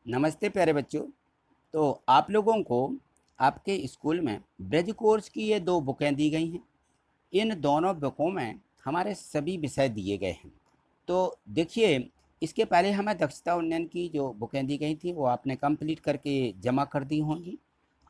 नमस्ते प्यारे बच्चों। तो आप लोगों को आपके स्कूल में ब्रज कोर्स की ये 2 बुकें दी गई हैं। इन दोनों बुकों में हमारे सभी विषय दिए गए हैं। तो देखिए, इसके पहले हमें दक्षता उन्नयन की जो बुकें दी गई थी वो आपने कंप्लीट करके जमा कर दी होंगी।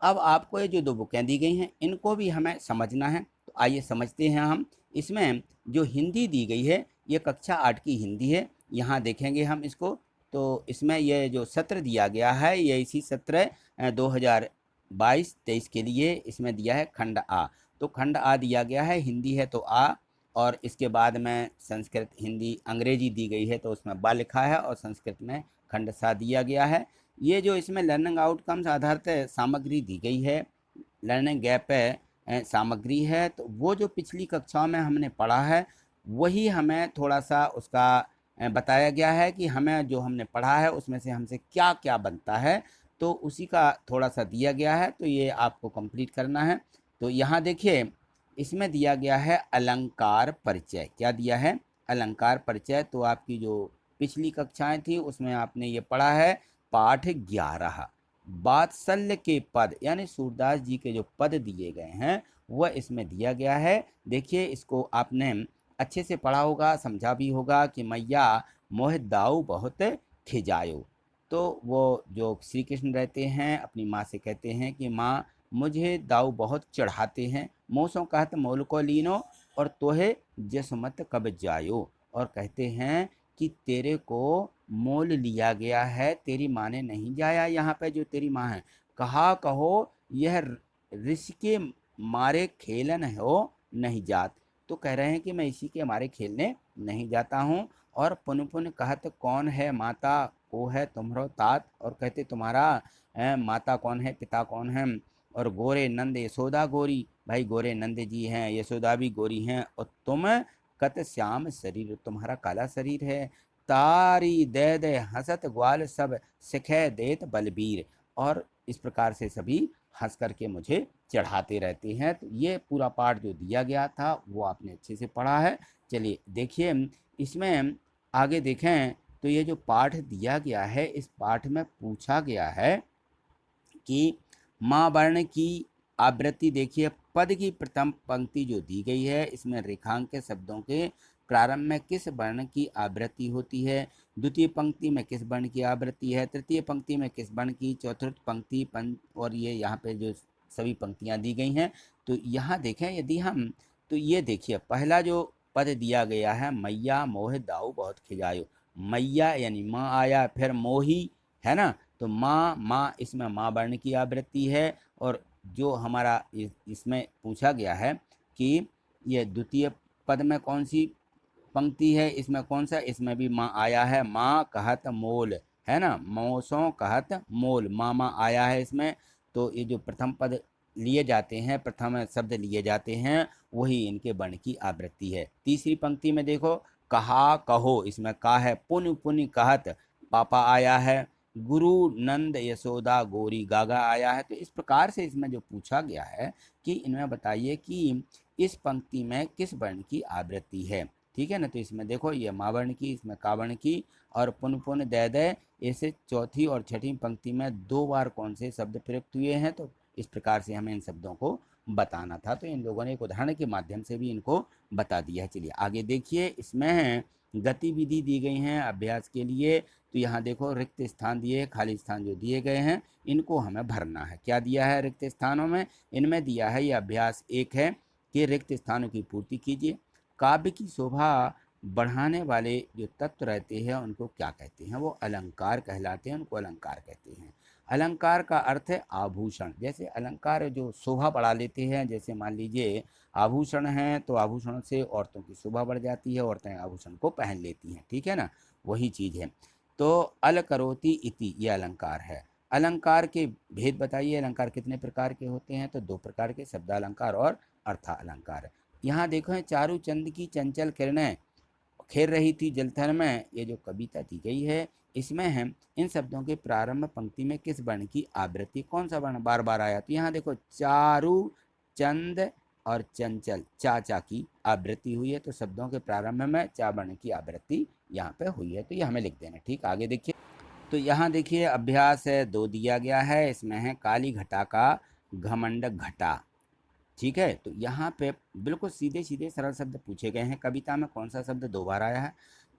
अब आपको ये जो 2 बुकें दी गई हैं इनको भी हमें समझना है। तो आइए समझते हैं हम। इसमें जो हिंदी दी गई है ये कक्षा 8 की हिंदी है। यहाँ देखेंगे हम इसको। तो इसमें ये जो सत्र दिया गया है ये इसी सत्र 2022-23 के लिए इसमें दिया है खंड आ। तो खंड आ दिया गया है, हिंदी है तो आ, और इसके बाद में संस्कृत हिंदी अंग्रेजी दी गई है तो उसमें बा लिखा है, और संस्कृत में खंड सा दिया गया है। ये जो इसमें लर्निंग आउटकम्स आधारित सामग्री दी गई है, लर्निंग गैप सामग्री है, तो वो जो पिछली कक्षाओं में हमने पढ़ा है वही हमें थोड़ा सा उसका बताया गया है कि हमें जो हमने पढ़ा है उसमें से हमसे क्या क्या बनता है। तो उसी का थोड़ा सा दिया गया है, तो ये आपको कंप्लीट करना है। तो यहाँ देखिए, इसमें दिया गया है अलंकार परिचय। क्या दिया है? अलंकार परिचय। तो आपकी जो पिछली कक्षाएं थी उसमें आपने ये पढ़ा है पाठ 11। वात्सल्य के पद यानी सूरदास जी के जो पद दिए गए हैं वह इसमें दिया गया है। देखिए, इसको आपने अच्छे से पढ़ा होगा, समझा भी होगा कि मैया मोह दाऊ बहुत खिजायो। तो वो जो श्री कृष्ण रहते हैं अपनी माँ से कहते हैं कि माँ मुझे दाऊ बहुत चढ़ाते हैं, मोसों कहत मोल को लीनो और तोहे जसमत कब जायो। और कहते हैं कि तेरे को मोल लिया गया है, तेरी माँ ने नहीं जाया। यहाँ पे जो तेरी माँ है, कहा कहो यह ऋषि के मारे खेलन हो नहीं जात। तो कह रहे हैं कि मैं इसी के मारे खेलने नहीं जाता हूँ। और पुन पुन कहत कौन है माता को है तुम्हारो तात। और कहते तुम्हारा माता कौन है, पिता कौन है। और गोरे नंद यशोदा गोरी, भाई गोरे नंद जी हैं, यशोदा भी गोरी हैं, और तुम कत श्याम शरीर, तुम्हारा काला शरीर है। तारी दे दे हंसत ग्वाल सब सिखे देत बलबीर। और इस प्रकार से सभी हंस करके मुझे चढ़ाते रहते हैं। तो ये पूरा पाठ जो दिया गया था वो आपने अच्छे से पढ़ा है। चलिए देखिए, इसमें आगे देखें तो ये जो पाठ दिया गया है इस पाठ में पूछा गया है कि माँ वर्ण की आवृत्ति। देखिए, पद की प्रथम पंक्ति जो दी गई है इसमें रेखांकित शब्दों के प्रारंभ में किस वर्ण की आवृत्ति होती है, द्वितीय पंक्ति में किस वर्ण की आवृत्ति है, तृतीय पंक्ति में किस वर्ण की, चतुर्थ पंक्ति और ये यहाँ पे जो सभी पंक्तियाँ दी गई हैं। तो यहाँ देखें यदि हम, तो ये देखिए पहला जो पद दिया गया है मैया मोह दाऊ बहुत खिजायो। मैया यानी माँ आया, फिर मोही है ना। तो माँ माँ इसमें माँ वर्ण की आवृत्ति है। और जो हमारा इसमें पूछा गया है कि ये द्वितीय पद में कौन सी पंक्ति है, इसमें कौन सा, इसमें भी माँ आया है, माँ कहत मोल है ना, मौसों कहत मोल, माँ आया है इसमें। तो ये जो प्रथम पद लिए जाते हैं, प्रथम शब्द लिए जाते हैं, वही इनके वर्ण की आवृत्ति है। तीसरी पंक्ति में देखो, कहा कहो, इसमें का है, पुन पुन कहत पापा आया है, गुरु नंद यशोदा गोरी गागा आया है। तो इस प्रकार से इसमें जो पूछा गया है कि इनमें बताइए कि इस पंक्ति में किस वर्ण की आवृत्ति है। ठीक है ना। तो इसमें देखो ये माँ वर्ण की, इसमें का वर्ण की, और पुन पुन दे दे, ऐसे चौथी और छठी पंक्ति में 2 बार कौन से शब्द प्रयुक्त हुए हैं। तो इस प्रकार से हमें इन शब्दों को बताना था। तो इन लोगों ने एक उदाहरण के माध्यम से भी इनको बता दिया है। चलिए आगे देखिए, इसमें गतिविधि दी गई हैं अभ्यास के लिए। तो यहाँ देखो रिक्त स्थान दिए, खाली स्थान जो दिए गए हैं इनको हमें भरना है। क्या दिया है रिक्त स्थानों में? इनमें दिया है, ये अभ्यास 1 है कि रिक्त स्थानों की पूर्ति कीजिए। काव्य की शोभा बढ़ाने वाले जो तत्व रहते हैं उनको क्या कहते हैं? वो अलंकार कहलाते हैं, उनको अलंकार कहते हैं। अलंकार का अर्थ है आभूषण। जैसे अलंकार जो शोभा बढ़ा लेते हैं, जैसे मान लीजिए आभूषण हैं तो आभूषणों से औरतों की शोभा बढ़ जाती है, औरतें आभूषण को पहन लेती हैं। ठीक है ना, वही चीज़ है। तो अल करोति इति ये अलंकार है। अलंकार के भेद बताइए, अलंकार कितने प्रकार के होते हैं? तो 2 प्रकार के, शब्दालंकार और अर्थालंकार। यहाँ देखो, चारू चंद की चंचल किरणें खेल रही थी जलथल में, ये जो कविता दी गई है इसमें है इन शब्दों के प्रारंभ पंक्ति में किस वर्ण की आवृत्ति, कौन सा वर्ण बार बार आया? तो यहाँ देखो चारू चंद और चंचल, चा की आवृत्ति हुई है। तो शब्दों के प्रारंभ में चा वर्ण की आवृत्ति यहाँ पे हुई है। तो ये हमें लिख देना। ठीक, आगे देखिए, तो यहाँ देखिए अभ्यास 2 दिया गया है, इसमें है काली घटा का घमंड घटा। ठीक है, तो यहाँ पे बिल्कुल सीधे सीधे सरल शब्द पूछे गए हैं। कविता में कौन सा शब्द 2 बार आया है,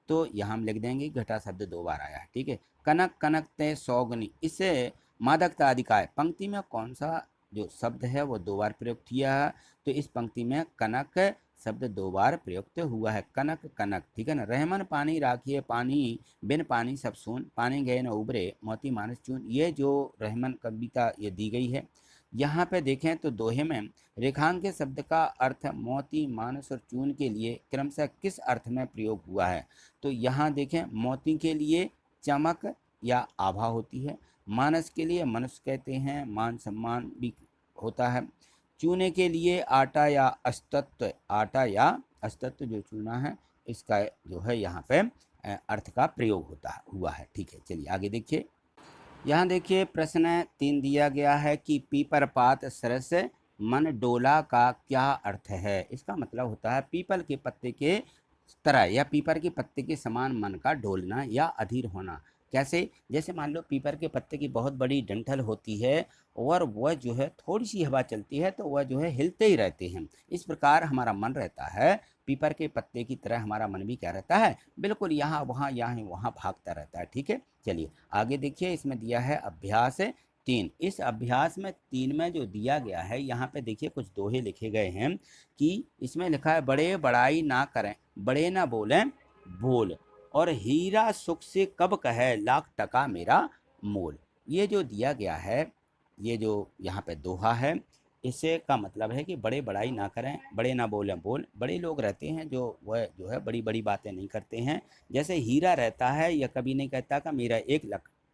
तो यहाँ हम लिख देंगे घटा शब्द 2 बार आया है। ठीक है, कनक कनक ते सौगनी, इससे मादकता अधिकाय, पंक्ति में कौन सा जो शब्द है वो 2 बार प्रयुक्त किया है, तो इस पंक्ति में कनक शब्द 2 बार प्रयुक्त हुआ है, कनक कनक। ठीक है ना। रहमन पानी राखिए पानी, बिन पानी सब सून, पानी गए न उबरे मोती मानस चून, ये जो रहमन कविता ये दी गई है। यहाँ पे देखें तो दोहे में रेखांकित शब्द का अर्थ मोती मानस और चून के लिए क्रमशः किस अर्थ में प्रयोग हुआ है, तो यहाँ देखें मोती के लिए चमक या आभा होती है, मानस के लिए मनुष्य कहते हैं, मान सम्मान भी होता है, चूने के लिए आटा या अस्तित्व, आटा या अस्तित्व जो चूना है इसका जो है यहाँ पे अर्थ का प्रयोग हुआ है। ठीक है, चलिए आगे देखिए। यहाँ देखिए प्रश्न 3 दिया गया है कि पीपर पात सरस मन डोला का क्या अर्थ है। इसका मतलब होता है पीपल के पत्ते के तरह या पीपर के पत्ते के समान मन का डोलना या अधीर होना। कैसे, जैसे मान लो पीपर के पत्ते की बहुत बड़ी डंठल होती है और वह जो है थोड़ी सी हवा चलती है तो वह जो है हिलते ही रहते हैं। इस प्रकार हमारा मन रहता है, पीपर के पत्ते की तरह हमारा मन भी क्या रहता है, बिल्कुल यहाँ वहाँ भागता रहता है। ठीक है, चलिए आगे देखिए। इसमें दिया है अभ्यास 3। इस अभ्यास में 3 में जो दिया गया है यहाँ पे देखिए कुछ दोहे लिखे गए हैं कि इसमें लिखा है बड़े बड़ाई ना करें, बड़े ना बोलें बोल, और हीरा सुख से कब कहे लाख टका मेरा मोल। ये जो दिया गया है, ये जो यहाँ पे दोहा है, इससे का मतलब है कि बड़े बड़ाई ना करें, बड़े ना बोलें बोल। बड़े लोग रहते हैं जो वह जो है बड़ी बड़ी बातें नहीं करते हैं। जैसे हीरा रहता है यह कभी नहीं कहता कि मेरा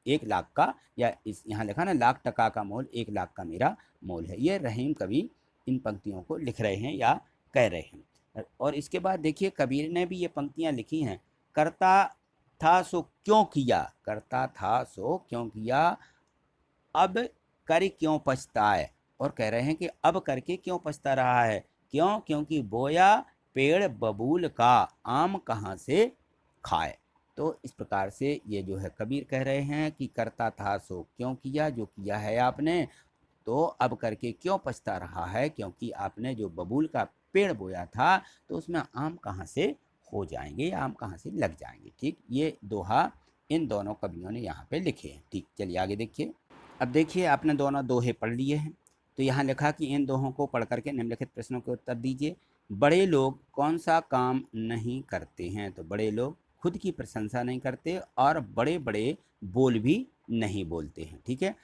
1 लाख का, या इस यहाँ लिखा ना लाख टका का मोल, 1 लाख का मेरा मोल है। ये रहीम कवि इन पंक्तियों को लिख रहे हैं या कह रहे हैं। और इसके बाद देखिए कबीर ने भी ये पंक्तियाँ लिखी हैं, करता था सो क्यों किया, करता था सो क्यों किया, अब कर क्यों पछताए, और कह रहे हैं कि अब करके क्यों पछता रहा है, क्यों, क्योंकि बोया पेड़ बबूल का आम कहाँ से खाए। तो इस प्रकार से ये जो है कबीर कह रहे हैं कि करता था सो क्यों किया, जो किया है आपने तो अब करके क्यों पछता रहा है, क्योंकि आपने जो बबूल का पेड़ बोया था तो उसमें आम कहाँ से हो जाएंगे, आम कहाँ से लग जाएंगे। ठीक, ये दोहा इन दोनों कवियों ने यहाँ पे लिखे हैं। ठीक, चलिए आगे देखिए। अब देखिए आपने दोनों दोहे पढ़ लिए हैं, तो यहाँ लिखा कि इन दोहों को पढ़ करके निम्नलिखित प्रश्नों के उत्तर दीजिए। बड़े लोग कौन सा काम नहीं करते हैं, तो बड़े लोग खुद की प्रशंसा नहीं करते और बड़े बड़े बोल भी नहीं बोलते हैं। ठीक है,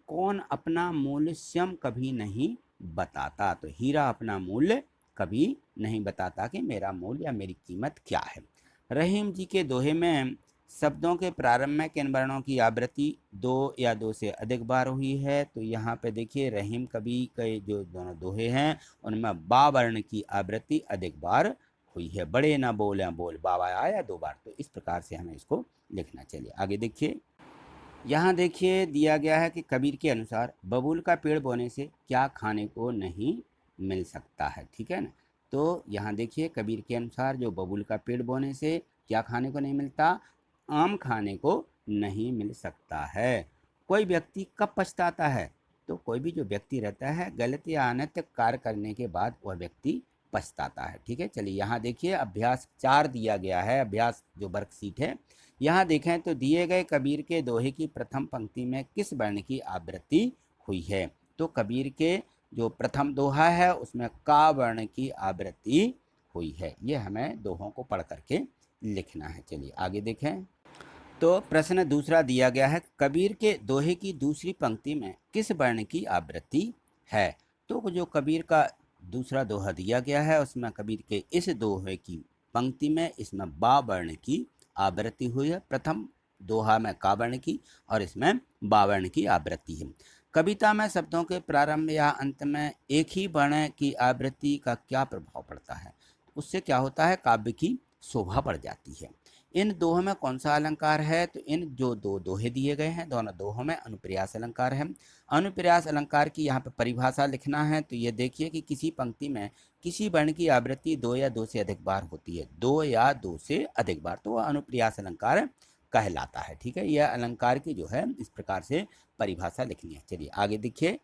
कौन अपना मूल्य स्वयं कभी नहीं बताता, तो हीरा अपना मूल्य कभी नहीं बताता कि मेरा मूल्य या मेरी कीमत क्या है। रहीम जी के दोहे में शब्दों के प्रारंभ में किन वर्णों की आवृत्ति 2 या 2 से अधिक बार हुई है, तो यहाँ पे देखिए रहीम कवि के जो दोनों दोहे हैं उनमें बा वर्ण की आवृत्ति अधिक बार हुई है। बड़े ना बोले बोल, बाबा आया 2 बार, तो इस प्रकार से हमें इसको लिखना। चलिए आगे देखिए। यहाँ देखिए दिया गया है कि कबीर के अनुसार बबूल का पेड़ बोने से क्या खाने को नहीं मिल सकता है। ठीक है ना, तो यहाँ देखिए कबीर के अनुसार जो बबूल का पेड़ बोने से क्या खाने को नहीं मिलता, आम खाने को नहीं मिल सकता है। कोई व्यक्ति कब पछताता है, तो कोई भी जो व्यक्ति रहता है गलत या अनैतिक कार्य करने के बाद वह व्यक्ति पछताता है। ठीक है, चलिए यहाँ देखिए अभ्यास 4 दिया गया है, अभ्यास जो वर्कशीट है। यहाँ देखें तो दिए गए कबीर के दोहे की प्रथम पंक्ति में किस वर्ण की आवृत्ति हुई है, तो कबीर के जो प्रथम दोहा है उसमें का वर्ण की आवृत्ति हुई है। ये हमें दोहों को पढ़ करके लिखना है। चलिए आगे देखें। तो प्रश्न दूसरा दिया गया है, कबीर के दोहे की दूसरी पंक्ति में किस वर्ण की आवृत्ति है, तो जो कबीर का दूसरा दोहा दिया गया है उसमें कबीर के इस दोहे की पंक्ति में इसमें बा वर्ण की आवृत्ति हुई है। प्रथम दोहा में का वर्ण की और इसमें बा वर्ण की आवृत्ति है। कविता में शब्दों के प्रारंभ या अंत में एक ही वर्ण की आवृत्ति का क्या प्रभाव पड़ता है, उससे क्या होता है, काव्य की शोभा बढ़ जाती है। इन दोहों में कौन सा अलंकार है, तो इन जो 2 दोहे दिए गए हैं दोनों दोहों में अनुप्रास अलंकार है। अनुप्रास अलंकार की यहाँ पे परिभाषा लिखना है, तो ये देखिए कि किसी पंक्ति में किसी वर्ण की आवृत्ति 2 या 2 से अधिक बार होती है, 2 या 2 से अधिक बार, तो वह अनुप्रास अलंकार कहलाता है। ठीक है, यह अलंकार की जो है इस प्रकार से परिभाषा लिखनी है। चलिए आगे देखिए।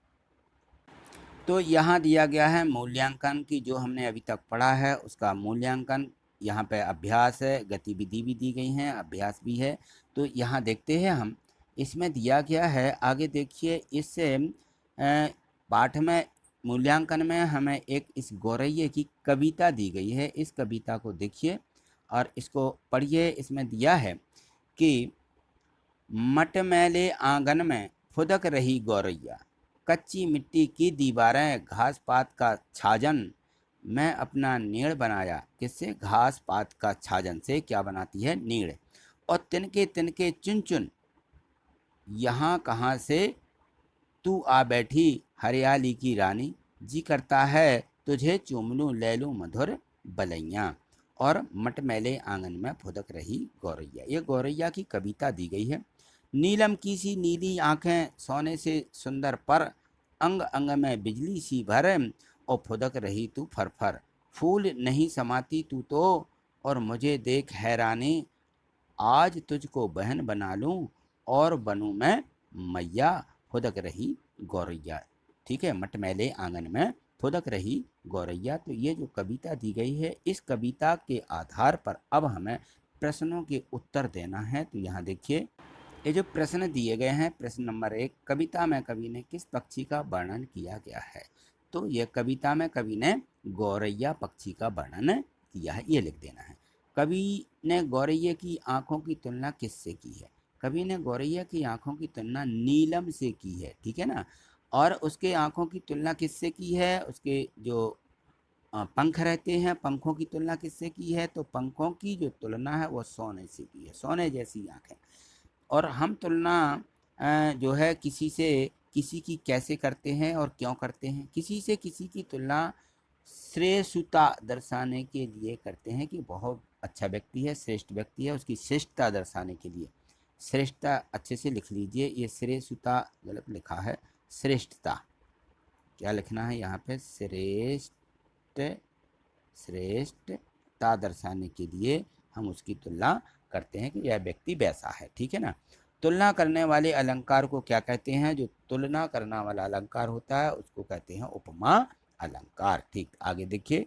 तो यहाँ दिया गया है मूल्यांकन की, जो हमने अभी तक पढ़ा है उसका मूल्यांकन। यहाँ पे अभ्यास है, गतिविधि भी दी गई हैं, अभ्यास भी है। तो यहाँ देखते हैं हम, इसमें दिया गया है, आगे देखिए। इस पाठ में मूल्यांकन में हमें एक इस गौरैया की कविता दी गई है। इस कविता को देखिए और इसको पढ़िए। इसमें दिया है कि मटमैले आंगन में फुदक रही गौरैया, कच्ची मिट्टी की दीवारें, घास पात का छाजन, मैं अपना नीड़ बनाया। किससे? घास पात का छाजन से क्या बनाती है? नीड़। और तिनके तिनके चुन चुन, यहाँ कहाँ से तू आ बैठी हरियाली की रानी, जी करता है तुझे चूम लूं ले लूं मधुर बलैया। और मटमैले आंगन में फुदक रही गौरैया, ये गौरैया की कविता दी गई है। नीलम की सी नीली आंखें सोने से सुंदर पर, अंग अंग में बिजली सी भर, और फुदक रही तू फरफर, फूल नहीं समाती तू तो, और मुझे देख हैरानी, आज तुझको बहन बना लूं और बनूं मैं मैया, फुदक रही गौरैया। ठीक है, मटमैले आंगन में फुदक रही गौरैया। तो ये जो कविता दी गई है, इस कविता के आधार पर अब हमें प्रश्नों के उत्तर देना है। तो यहाँ देखिए, ये जो प्रश्न दिए गए हैं, प्रश्न नंबर 1, कविता में कवि ने किस पक्षी का वर्णन किया गया है? तो यह कविता में कवि ने गौरैया पक्षी का वर्णन किया है, ये लिख देना है। कवि ने गौरैया की आंखों की तुलना किससे की है? कवि ने गौरैया की आंखों की तुलना नीलम से की है। ठीक है ना। और उसके आंखों की तुलना किससे की है? उसके जो पंख रहते हैं, पंखों की तुलना किससे की है? तो पंखों की जो तुलना है वो सोने से की है, सोने जैसी आंखें। और हम तुलना जो है किसी से किसी की कैसे करते हैं और क्यों करते हैं? किसी से किसी की तुलना श्रेष्ठता दर्शाने के लिए करते हैं कि बहुत अच्छा व्यक्ति है, श्रेष्ठ व्यक्ति है, उसकी श्रेष्ठता दर्शाने के लिए। श्रेष्ठता अच्छे से लिख लीजिए, ये श्रेष्ठता गलत लिखा है, श्रेष्ठता क्या लिखना है यहाँ पे? श्रेष्ठता दर्शाने के लिए हम उसकी तुलना करते हैं कि यह व्यक्ति वैसा है। ठीक है ना। तुलना करने वाले अलंकार को क्या कहते हैं? जो तुलना करने वाला अलंकार होता है उसको कहते हैं उपमा अलंकार। ठीक, आगे देखिए।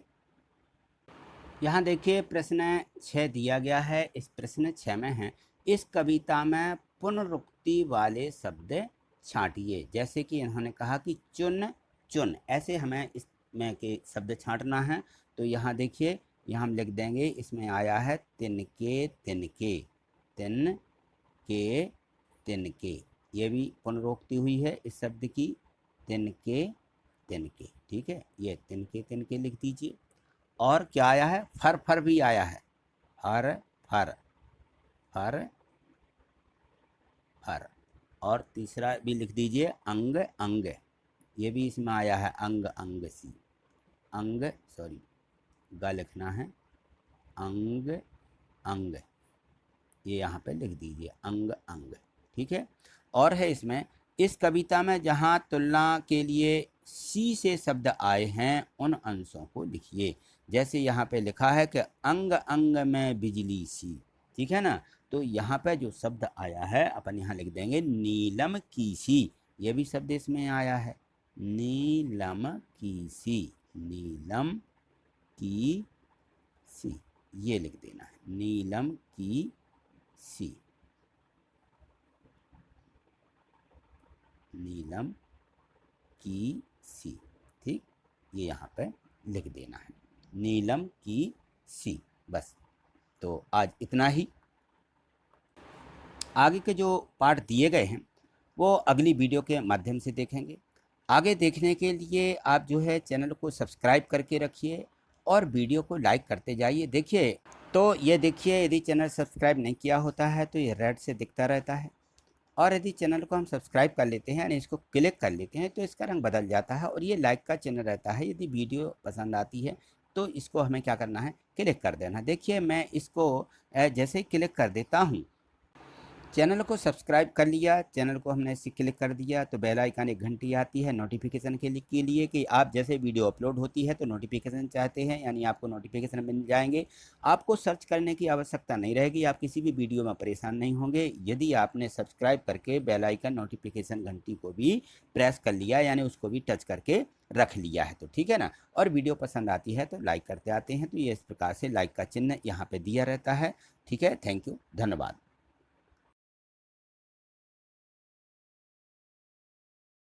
यहाँ देखिए प्रश्न 6 दिया गया है। इस प्रश्न 6 में है, इस कविता में पुनरुक्ति वाले शब्द छांटिए। जैसे कि इन्होंने कहा कि चुन चुन, ऐसे हमें इसमें के शब्द छांटना है। तो यहाँ देखिए, यहाँ हम लिख देंगे, इसमें आया है तिनके तिनके, तिनके तिनके, ये भी पुनरोक्ति हुई है इस शब्द की, तिनके तिनके। ठीक है, ये तिनके तिनके लिख दीजिए। और क्या आया है? फर फर भी आया है, हर फर, फर फर। और तीसरा भी लिख दीजिए, अंग अंग, ये भी इसमें आया है, अंग अंग सी, अंग सॉरी गा लिखना है, अंग अंग, ये यहाँ पे लिख दीजिए, अंग अंग। ठीक है। और है इसमें, इस कविता में जहाँ तुलना के लिए सी से शब्द आए हैं उन अंशों को लिखिए। जैसे यहाँ पे लिखा है कि अंग अंग में बिजली सी। ठीक है ना। तो यहाँ पे जो शब्द आया है अपन यहाँ लिख देंगे नीलम की सी, ये भी शब्द इसमें आया है, नीलम की सी, नीलम की सी, ये लिख देना है, नीलम की सी, नीलम की सी। ठीक, ये यहाँ पे लिख देना है, नीलम की सी। बस, तो आज इतना ही। आगे के जो पाठ दिए गए हैं वो अगली वीडियो के माध्यम से देखेंगे। आगे देखने के लिए आप जो है चैनल को सब्सक्राइब करके रखिए और वीडियो को लाइक करते जाइए। देखिए, तो ये देखिए, यदि चैनल सब्सक्राइब नहीं किया होता है तो ये रेड से दिखता रहता है, और यदि चैनल को हम सब्सक्राइब कर लेते हैं यानी इसको क्लिक कर लेते हैं तो इसका रंग बदल जाता है और ये लाइक का चिन्ह रहता है। यदि वीडियो पसंद आती है तो इसको हमें क्या करना है? क्लिक कर देना। देखिए, मैं इसको जैसे ही क्लिक कर देता हूँ चैनल को सब्सक्राइब कर लिया, चैनल को हमने ऐसे क्लिक कर दिया तो बेल आइकन एक घंटी आती है नोटिफिकेशन के लिए कि आप जैसे वीडियो अपलोड होती है तो नोटिफिकेशन चाहते हैं, यानी आपको नोटिफिकेशन मिल जाएंगे। आपको सर्च करने की आवश्यकता नहीं रहेगी, आप किसी भी वीडियो में परेशान नहीं होंगे यदि आपने सब्सक्राइब करके बेल आइकन नोटिफिकेशन घंटी को भी प्रेस कर लिया, यानी उसको भी टच करके रख लिया है तो ठीक है ना। और वीडियो पसंद आती है तो लाइक करते आते हैं, तो ये इस प्रकार से लाइक का चिन्ह यहाँ पे दिया रहता है। ठीक है, थैंक यू, धन्यवाद।